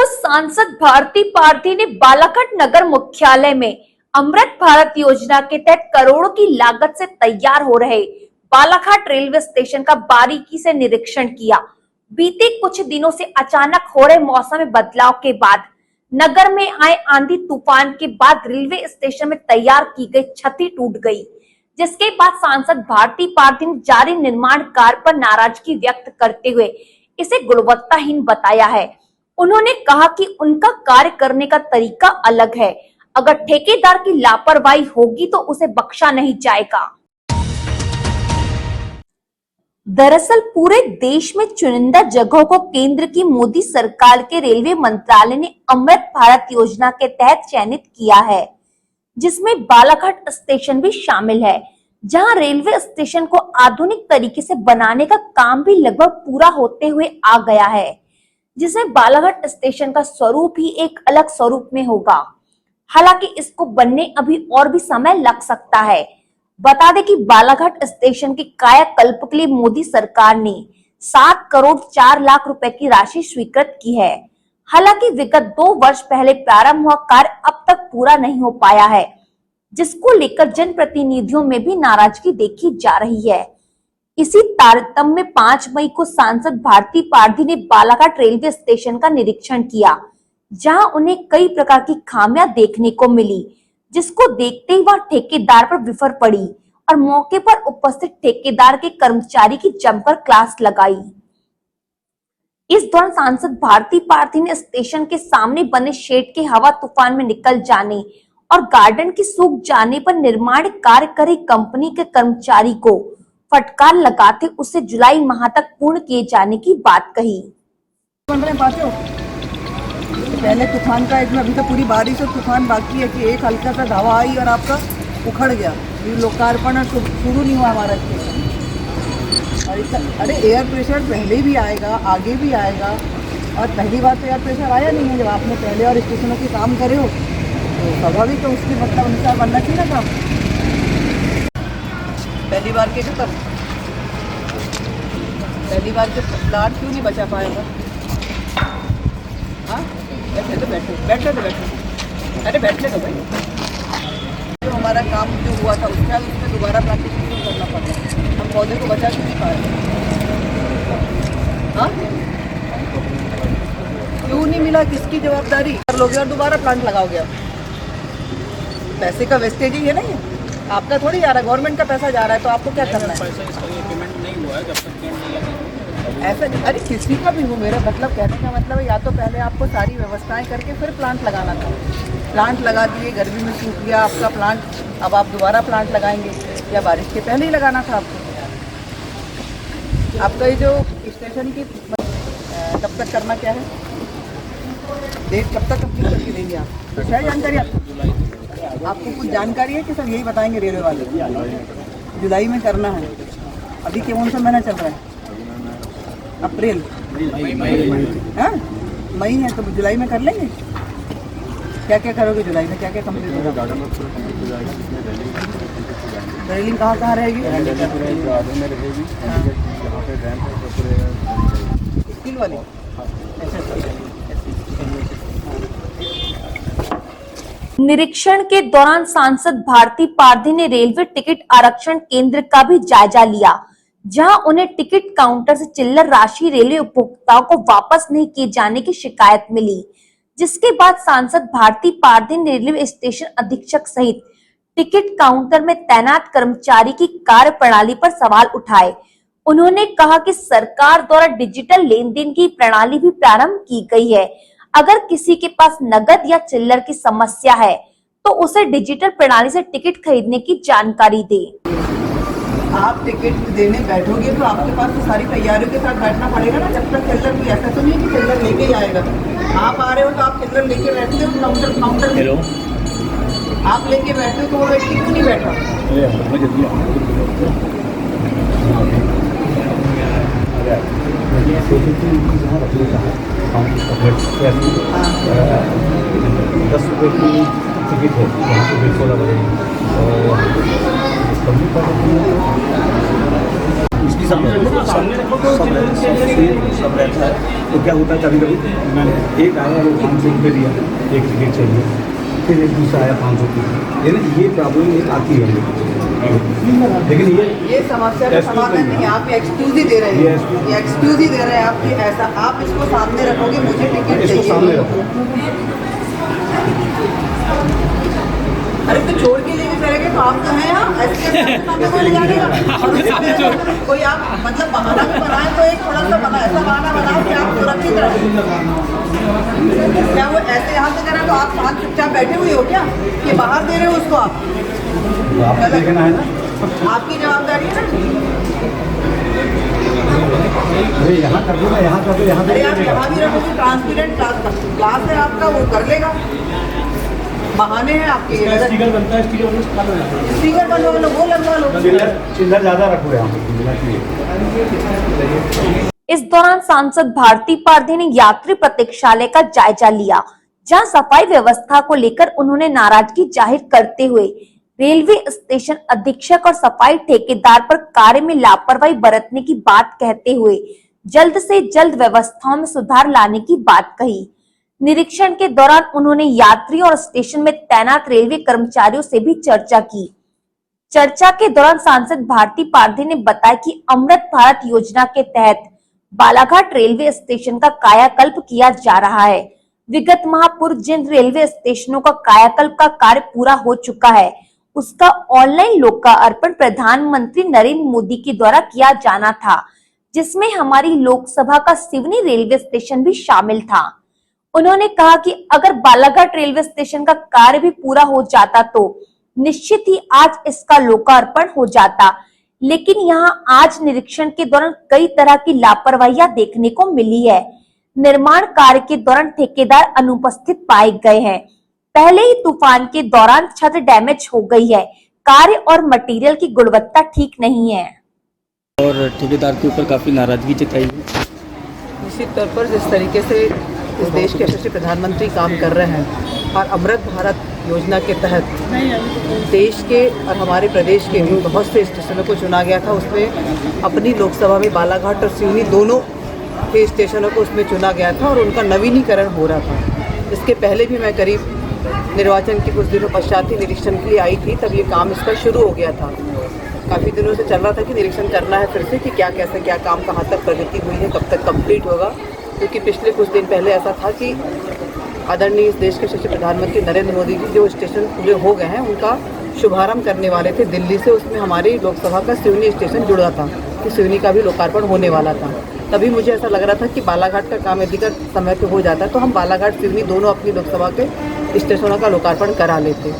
को सांसद भारती पारधी ने बालाघाट नगर मुख्यालय में अमृत भारत योजना के तहत करोड़ों की लागत से तैयार हो रहे बालाघाट रेलवे स्टेशन का बारीकी से निरीक्षण किया। बीते कुछ दिनों से अचानक हो रहे मौसम में बदलाव के बाद नगर में आए आंधी तूफान के बाद रेलवे स्टेशन में तैयार की गई छत टूट गई, जिसके बाद सांसद भारती पारधी ने जारी निर्माण कार्य पर नाराजगी व्यक्त करते हुए इसे गुणवत्ताहीन बताया है। उन्होंने कहा कि उनका कार्य करने का तरीका अलग है, अगर ठेकेदार की लापरवाही होगी तो उसे बख्शा नहीं जाएगा। दरअसल पूरे देश में चुनिंदा जगहों को केंद्र की मोदी सरकार के रेलवे मंत्रालय ने अमृत भारत योजना के तहत चयनित किया है, जिसमें बालाघाट स्टेशन भी शामिल है, जहां रेलवे स्टेशन को आधुनिक तरीके से बनाने का काम भी लगभग पूरा होते हुए आ गया है, जिसमें बालाघाट स्टेशन का स्वरूप ही एक अलग स्वरूप में होगा। हालांकि इसको बनने अभी और भी समय लग सकता है। बता दें कि बालाघाट स्टेशन के कायाकल्प के लिए मोदी सरकार ने 7 करोड़ 4 लाख रुपए की राशि स्वीकृत की है। हालांकि विगत 2 वर्ष पहले प्रारंभ हुआ कार्य अब तक पूरा नहीं हो पाया है, जिसको लेकर जनप्रतिनिधियों में भी नाराजगी देखी जा रही है। इसी तारतम्य में 5 मई को सांसद भारती पारधी ने बालाघाट रेलवे स्टेशन का निरीक्षण किया, जहां उन्हें कई प्रकार की खामियां देखने को मिली, जिसको देखते ही वह ठेकेदार पर विफर पड़ी और मौके पर उपस्थित ठेकेदार के कर्मचारी की जमकर क्लास लगाई। इस दौरान सांसद भारती पारधी ने स्टेशन के सामने बने शेड के हवा तूफान में निकल जाने और गार्डन की सूख जाने पर निर्माण कार्य कर रही कंपनी के कर्मचारी को फटकार लगाते उसे जुलाई माह तक पूर्ण किए जाने की बात कही। पहले तूफान का एक अभी तो पूरी बारिश और तूफान बाकी है कि एक हल्का सा हवा आई और आपका उखड़ गया। ये लोकार्पण शुरू नहीं हुआ हमारा स्टेशन। अरे एयर प्रेशर पहले भी आएगा, आगे भी आएगा, और पहली बार तो एयर प्रेशर आया नहीं है। जब आपने पहले और स्टेशनों के काम करे हो तो स्वाभाविक तो उसकी मतलब अनुसार बनना चाहिए ना काम। पहली बार के तब पहली बार के प्लाट क्यों नहीं बचा पाएगा? हाँ, बैठे तो बैठो। अरे बैठने दो भाई। जो हमारा काम जो हुआ था उसके बाद उसमें दोबारा प्लास्टिक क्यों करना पड़ा? हम पौधे को बचा क्यों नहीं पाए? हाँ, क्यों नहीं मिला? किसकी जवाबदारी? कर लोगे और दोबारा प्लांट लगाओगे आप। पैसे का वेस्टेज ही है ना ये, आपका थोड़ी जा रहा है, गवर्नमेंट का पैसा जा रहा है, तो आपको क्या करना है? ऐसा अरे किसी का भी हो, मेरा मतलब कहने का मतलब है या तो पहले आपको सारी व्यवस्थाएं करके फिर प्लांट लगाना था। प्लांट लगा दिए, गर्मी में सूख गया आपका प्लांट, अब आप दोबारा प्लांट लगाएंगे या बारिश के पहले ही लगाना था आपको? आपका ये जो स्टेशन की कब तक करना क्या है, डेट कब तक कंप्लीट करके देंगे आप? तो क्या जानकारी आपको कुछ जानकारी है कि सब यही बताएंगे रेलवे वाले? जुलाई में करना है। अभी कौन सा महीना चल रहा है? अप्रैल, हाँ मई है, तो जुलाई में कर लेंगे। क्या क्या करोगे जुलाई में? क्या क्या कंप्लीट होगा? रेलिंग कहाँ रहेगी? स्टील वाली। निरीक्षण के दौरान सांसद भारती पारधी ने रेलवे टिकट आरक्षण केंद्र का भी जायजा लिया, जहां उन्हें टिकट काउंटर से चिल्लर राशि रेलवे उपभोक्ताओं को वापस नहीं किए जाने की शिकायत मिली, जिसके बाद सांसद भारती पारधी ने रेलवे स्टेशन अधीक्षक सहित टिकट काउंटर में तैनात कर्मचारी की कार्य प्रणाली पर सवाल उठाए। उन्होंने कहा कि सरकार द्वारा डिजिटल लेन देन की प्रणाली भी प्रारंभ की गई है। अगर किसी के पास नगद या चिल्लर की समस्या है तो उसे डिजिटल प्रणाली से टिकट खरीदने की जानकारी दे। आप टिकट देने बैठोगे तो आपके पास तो सारी तैयारियों के साथ बैठना पड़ेगा ना। जब तक चिल्लर की ऐसा तो नहीं कि चिल्लर लेके ही आएगा। आप आ रहे हो तो आप चिल्लर लेके बैठते हो काउंटर में। आप लेके बैठते हो तो वो व्यक्ति क्यों नहीं बैठा? ₹10 की टिकट है, यहाँ पे 16 बजे और इसकी सब रहता है। तो क्या होता है, कभी कभी एक आया वो 500 रुपये दिया, एक टिकट चाहिए, फिर एक दूसरा आया 500 रुपये, ये प्रॉब्लम एक आती है। लेकिन ये समस्या का समाधान नहीं है, आप एक्सक्यूज ही दे रहे हैं, ये एक्सक्यूज ही दे रहे हैं आप कि ऐसा आप इसको सामने रखोगे, मुझे टिकट इसको सामने चाहिए। रखो। अरे तो छोड़ के लेके चले गए तो आप तो हैं यहाँ, ऐसे सामने कोई ले जाएगा। और उसमें कोई आप मतलब बहाना भी बनाए तो एक थोड़ा सा बना ऐसा बहाना बनाओ कि आप सुरक्षित रहें। क्या वो ऐसे यहाँ से करें तो आप वहाँ चुपचाप बैठे हुए हो क्या, कि बाहर दे रहे हो उसको आप? तो आपको देखना है ना, आपकी जवाबदारी है ना। अरे यहाँ कर दो ना, यहाँ कर दो, यहाँ अरे आप यहाँ भी रखोगे, ट्रांसपेरेंट क्लास है आपका, वो कर लेगा। बहाने हैं आपके, स्टिकर बनता है, स्पीकर बनवा लो, वो लगवा लो। चिल्लर ज़्यादा रखो यहाँ पर। इस दौरान सांसद भारती पारधी ने यात्री प्रतीक्षालय का जायजा लिया, जहां सफाई व्यवस्था को लेकर उन्होंने नाराजगी जाहिर करते हुए रेलवे स्टेशन अधीक्षक और सफाई ठेकेदार पर कार्य में लापरवाही बरतने की बात कहते हुए जल्द से जल्द व्यवस्थाओं में सुधार लाने की बात कही। निरीक्षण के दौरान उन्होंने यात्रियों और स्टेशन में तैनात रेलवे कर्मचारियों से भी चर्चा की। चर्चा के दौरान सांसद भारती पारधी ने बताया कि अमृत भारत योजना के तहत बालाघाट रेलवे स्टेशन का कायाकल्प किया जा रहा है। विगत माह पूर्व जिन रेलवे स्टेशनों का कायाकल्प का कार्य पूरा हो चुका है, उसका ऑनलाइन लोकार्पण प्रधानमंत्री नरेंद्र मोदी के द्वारा किया जाना था, जिसमें हमारी लोकसभा का सिवनी रेलवे स्टेशन भी शामिल था। उन्होंने कहा कि अगर बालाघाट रेलवे स्टेशन का कार्य भी पूरा हो जाता तो निश्चित ही आज इसका लोकार्पण हो जाता, लेकिन यहाँ आज निरीक्षण के दौरान कई तरह की लापरवाहियां देखने को मिली है। निर्माण कार्य के दौरान ठेकेदार अनुपस्थित पाए गए हैं। पहले ही तूफान के दौरान छत डैमेज हो गई है। कार्य और मटेरियल की गुणवत्ता ठीक नहीं है और ठेकेदार के ऊपर काफ़ी नाराजगी जताई है। निश्चित तौर पर जिस तरीके से इस देश के यशस्वी प्रधानमंत्री काम कर रहे हैं और अमृत भारत योजना के तहत देश के और हमारे प्रदेश के बहुत से स्टेशनों को चुना गया था। उसमें अपनी लोकसभा में बालाघाट और सिवनी दोनों के स्टेशनों को उसमें चुना गया था और उनका नवीनीकरण हो रहा था। इसके पहले भी मैं करीब निर्वाचन के कुछ दिनों पश्चात ही निरीक्षण के लिए आई थी, तब ये काम इसका शुरू हो गया था। काफ़ी दिनों से चल रहा था कि निरीक्षण करना है फिर से कि क्या कैसे क्या काम कहाँ तक प्रगति हुई है, कब तक कंप्लीट होगा, क्योंकि पिछले कुछ दिन पहले ऐसा था कि आदरणीय इस देश के यशस्वी प्रधानमंत्री नरेंद्र मोदी जी जो स्टेशन पूरे हो गए हैं उनका शुभारंभ करने वाले थे दिल्ली से। उसमें हमारी लोकसभा का सिवनी स्टेशन जुड़ा था कि सिवनी का भी लोकार्पण होने वाला था। तभी मुझे ऐसा लग रहा था कि बालाघाट का काम यदि कर समय पे हो जाता तो हम बालाघाट सिवनी दोनों अपनी लोकसभा के स्टेशनों का लोकार्पण करा लेते।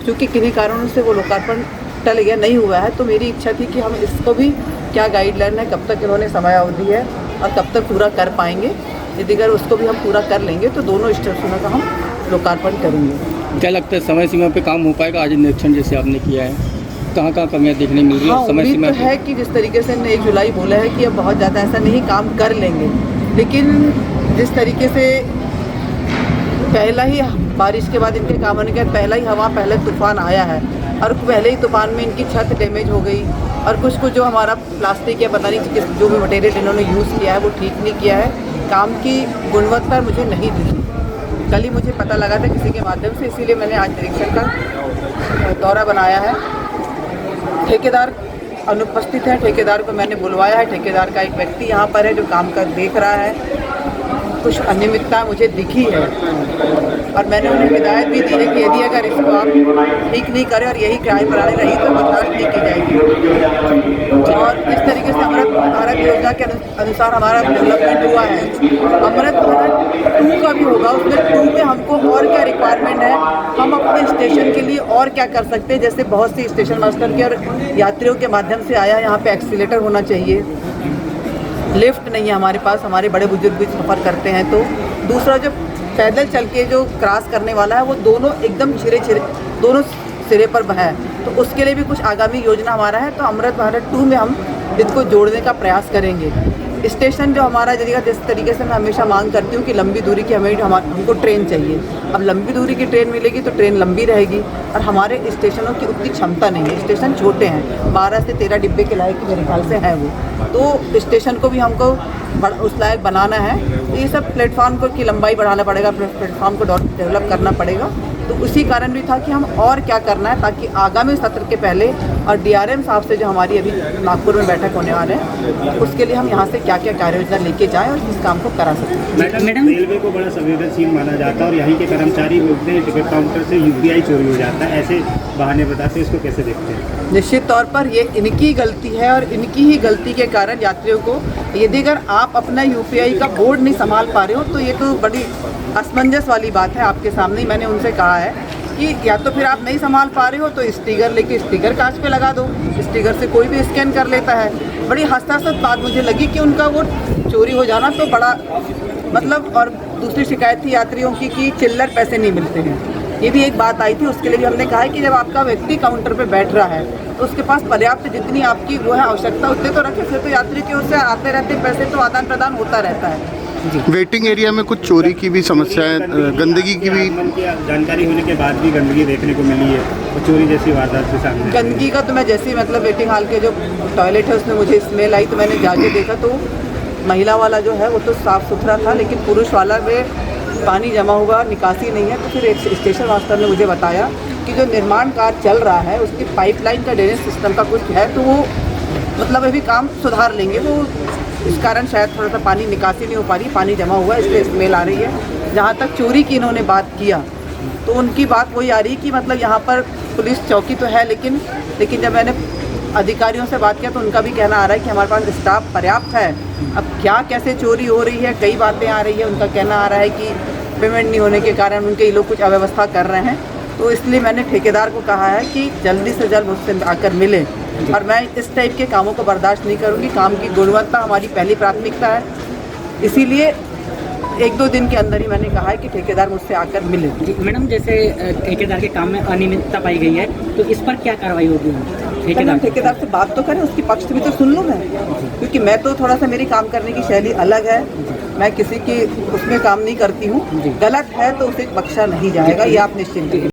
क्योंकि किन्हीं कारणों से वो लोकार्पण टल गया, नहीं हुआ है, तो मेरी इच्छा थी कि हम इसको भी क्या गाइडलाइन है, कब तक इन्होंने समय अवधि है और कब तक पूरा कर पाएंगे। यदि अगर उसको भी हम पूरा कर लेंगे तो दोनों स्टेशनों का हम लोकार्पण करेंगे। क्या लगता है समय सीमा पे काम हो पाएगा? आज निरीक्षण जैसे आपने किया है, कहाँ कहाँ कमियाँ देखने मिल रही है? हाँ, समय उम्मीद सीमा तो है कि जिस तरीके से 1 जुलाई बोला है कि अब बहुत ज़्यादा ऐसा नहीं काम कर लेंगे, लेकिन जिस तरीके से पहला ही बारिश के बाद इनके काम होने के बाद पहला ही हवा पहले तूफान आया है और पहले ही तूफान में इनकी छत डैमेज हो गई और कुछ जो हमारा प्लास्टिक या पता नहीं जो भी मटेरियल इन्होंने यूज़ किया है वो ठीक नहीं किया है। काम की गुणवत्ता मुझे नहीं दिखी। कल ही मुझे पता लगा था किसी के माध्यम से, इसीलिए मैंने आज निरीक्षण का दौरा बनाया है। ठेकेदार अनुपस्थित है, ठेकेदार को मैंने बुलवाया है। ठेकेदार का एक व्यक्ति यहाँ पर है जो काम कर देख रहा है। कुछ अनियमितता मुझे दिखी है और मैंने उन्हें हिदायत भी दी है कि यदि अगर इसको आप ठीक नहीं करें और यही कार्य प्रणाली रही तो बर्दाश्त नहीं की जाएगी। और इस तरीके से अमृत भारत योजना के अनुसार हमारा डेवलपमेंट हुआ है। अमृत भारत 2 का भी होगा, उसमें 2 में हमको और क्या रिक्वायरमेंट है, हम अपने स्टेशन के लिए और क्या कर सकते हैं। जैसे बहुत सी स्टेशन मास्टर के और यात्रियों के माध्यम से आया, यहाँ पे एक्सीलेटर होना चाहिए, लिफ्ट नहीं है हमारे पास, हमारे बड़े बुजुर्ग भी सफ़र करते हैं। तो दूसरा जो पैदल चल के जो क्रॉस करने वाला है वो दोनों एकदम छिरे दोनों सिरे पर है, तो उसके लिए भी कुछ आगामी योजना हमारा है। तो अमृत भारत 2 में हम इसको जोड़ने का प्रयास करेंगे। स्टेशन जो हमारा जगह जिस तरीके से मैं हमेशा मांग करती हूँ कि लंबी दूरी की हमको ट्रेन चाहिए। अब लंबी दूरी की ट्रेन मिलेगी तो ट्रेन लंबी रहेगी, और हमारे स्टेशनों की उतनी क्षमता नहीं है। स्टेशन छोटे हैं, 12 से 13 डिब्बे के लायक मेरे ख्याल से है वो, तो स्टेशन को भी हमको उस लायक बनाना है। तो ये सब प्लेटफॉर्म को की लंबाई बढ़ाना पड़ेगा, प्लेटफॉर्म को डेवलप करना पड़ेगा। तो उसी कारण भी था कि हम और क्या करना है ताकि आगामी सत्र के पहले, और डीआरएम साहब से जो हमारी अभी नागपुर में बैठक होने वाले हैं, उसके लिए हम यहाँ से क्या क्या कार्य योजना लेके जाएं और इस काम को करा सकें। मैडम, रेलवे को बड़ा संवेदनशील माना जाता है और यहाँ के कर्मचारी बोलते हैं टिकट काउंटर से यूपीआई चोरी हो जाता है, ऐसे बहाने बताते हैं, इसको कैसे देखते हैं? निश्चित तौर पर ये इनकी गलती है, और इनकी ही गलती के कारण यात्रियों को, यदि अगर आप अपना यूपीआई का बोर्ड नहीं संभाल पा रहे हो तो ये तो बड़ी असमंजस वाली बात है। आपके सामने ही मैंने उनसे कहा है कि या तो फिर आप नहीं संभाल पा रहे हो तो स्टिकर लेके स्टिकर कांच पे लगा दो, स्टिकर से कोई भी स्कैन कर लेता है। बड़ी हताशत बात मुझे लगी कि उनका वो चोरी हो जाना तो बड़ा मतलब। और दूसरी शिकायत थी यात्रियों की कि चिल्लर पैसे नहीं मिलते हैं, ये भी एक बात आई थी। उसके लिए भी हमने कहा है कि जब आपका व्यक्ति काउंटर पे बैठ रहा है तो उसके पास पर्याप्त जितनी आपकी वो है आवश्यकता उतने तो रखें, फिर तो यात्री की ओर से आते रहते पैसे तो आदान प्रदान होता रहता है। वेटिंग एरिया में कुछ चोरी की भी समस्याएं, गंदगी की भी जानकारी होने के बाद भी गंदगी देखने को मिली है और चोरी जैसी वारदात के सामने। गंदगी का तो मैं जैसे ही मतलब वेटिंग हॉल के जो टॉयलेट है उसमें मुझे स्मेल आई तो मैंने जाके देखा तो महिला वाला जो है वो तो साफ़ सुथरा था, लेकिन पुरुष वाला में पानी जमा हुआ, निकासी नहीं है। तो फिर एक स्टेशन मास्टर ने मुझे बताया कि जो निर्माण कार्य चल रहा है उसकी पाइपलाइन का ड्रेनेज सिस्टम का कुछ है, तो वो मतलब अभी काम सुधार लेंगे। वो इस कारण शायद थोड़ा सा पानी निकासी नहीं हो पा रही, पानी जमा हुआ है, इसलिए स्मेल आ रही है। जहाँ तक चोरी की इन्होंने बात किया तो उनकी बात वही आ रही कि मतलब यहाँ पर पुलिस चौकी तो है, लेकिन जब मैंने अधिकारियों से बात किया तो उनका भी कहना आ रहा है कि हमारे पास स्टाफ पर्याप्त है। अब क्या कैसे चोरी हो रही है, कई बातें आ रही है। उनका कहना आ रहा है कि पेमेंट नहीं होने के कारण उनके ये लोग कुछ अव्यवस्था कर रहे हैं। तो इसलिए मैंने ठेकेदार को कहा है कि जल्दी से जल्द मुझसे आकर मिले, और मैं इस टाइप के कामों को बर्दाश्त नहीं करूंगी। काम की गुणवत्ता हमारी पहली प्राथमिकता है, इसीलिए 1-2 दिन के अंदर ही मैंने कहा है कि ठेकेदार मुझसे आकर मिले। मैडम, जैसे ठेकेदार के काम में अनियमितता पाई गई है तो इस पर क्या कार्रवाई होगी? ठेकेदार से बात तो करें, उसकी पक्ष भी तो सुन लूँ मैं, क्योंकि मैं तो थोड़ा सा मेरी काम करने की शैली अलग है। मैं किसी की उसमें काम नहीं करती हूँ, गलत है तो उसे बख्शा नहीं जाएगा, ये आप निश्चिंत रहिए।